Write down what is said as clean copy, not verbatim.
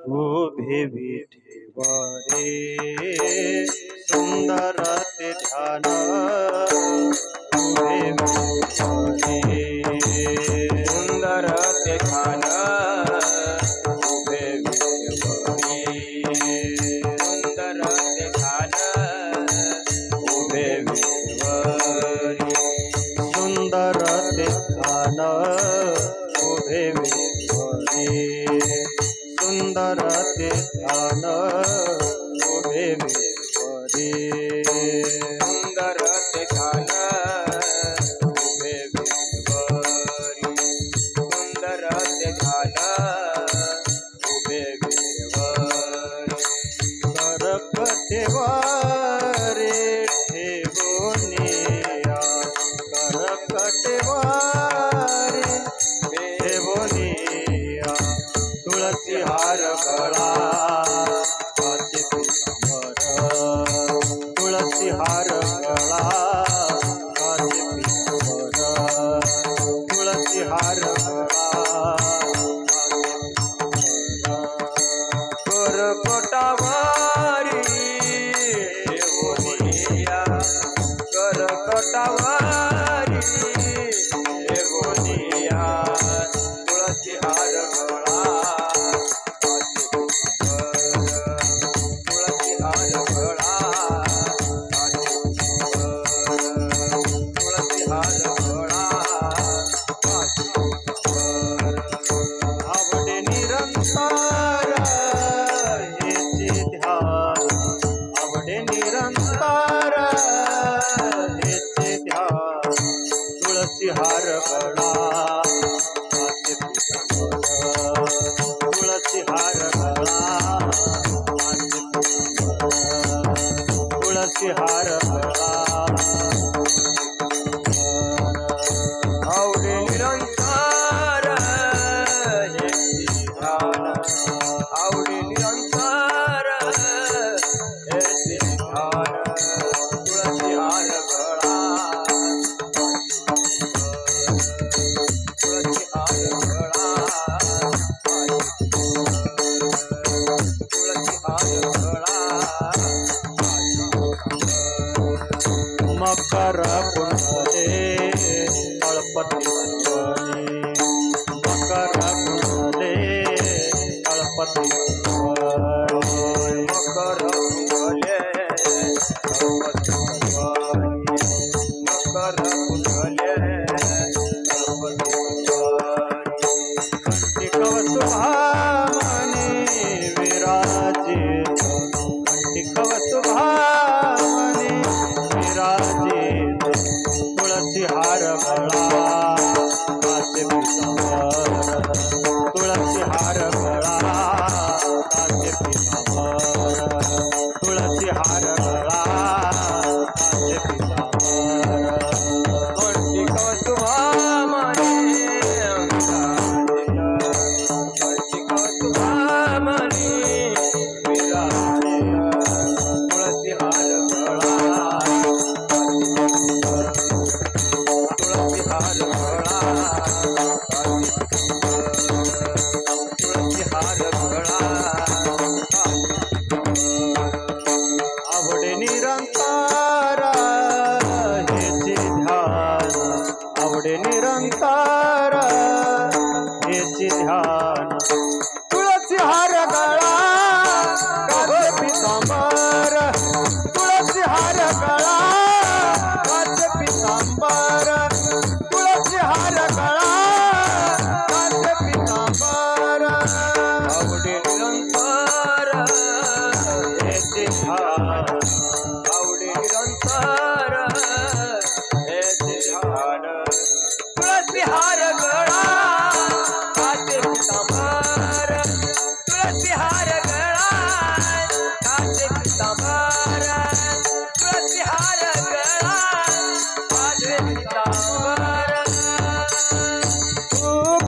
उभे विठेवारे सुंदर ते ध्यान उभे विठेवारे सुंदर ते ध्यान उभे विठेवारे सुंदर ते ध्यान उभे विठेवारे सुंदर ते ध्यान उभे विठेवारे सुंदर ते ध्यान उभे विठेवारे सुंदर ते ध्यान उभे विठेवारे सुंदर ते ध्यान उभे विठेवारे करकटेवारे ठेवोनिया करकटेवारे ठेवोनिया तुळसी हार गळा काचे पितांबर तुळसी हार गळा काचे पितांबर तुळसी हार गळा काचे पितांबर करकटावारी ठेवोनिया करकटावारी ठेवोनिया तुळसी हार गळा तुळसी हार गळा तुळसी हार गळा आवडे निरंतर हेचे ध्यान आवडे निरंतर हेचे ध्यान तुळसी हार गळा काचे पितांबर तुळसी हार गळा काचे पितांबर तुळसी हार गळा आवडे निरंतर हेचे ध्यान आवडे निरंतर हेचे ध्यान तुळसी हार गळा तुळसी हार गळा तुळसी हार गळा मकर कुंडले तळपती सुवने मकर कुंडले तळपती सुवने मकर कुंडले तळपती सुवने मकर कुंडले तळपती सुवने कंटिकवसुभामणे विराजित कंटिकवसुभामणे विराजित तुळसी हार गळा काचे पितांबर तुळसी हार गळा काचे पितांबर तुळसी हार गळा काचे पितांबर कंटिकवसुभामणे कंटिकवसुभामणे विराजित तुळसी हार गळा तुळसी हार गळा तुळसी हार गळा आवडे निरंतर हेचे ध्यान आवडे निरंतर हेचे ध्यान तुळसी हार गळा काचे पितांबर तुळसी हार गळा काचे पितांबर तुळसी हार गळा काचे पितांबर आवडे निरंतर हेचे ध्यान आवडे निरंतर हेचे ध्यान तुळसी हार गळा काचे पितांबर तुळसी हार गळा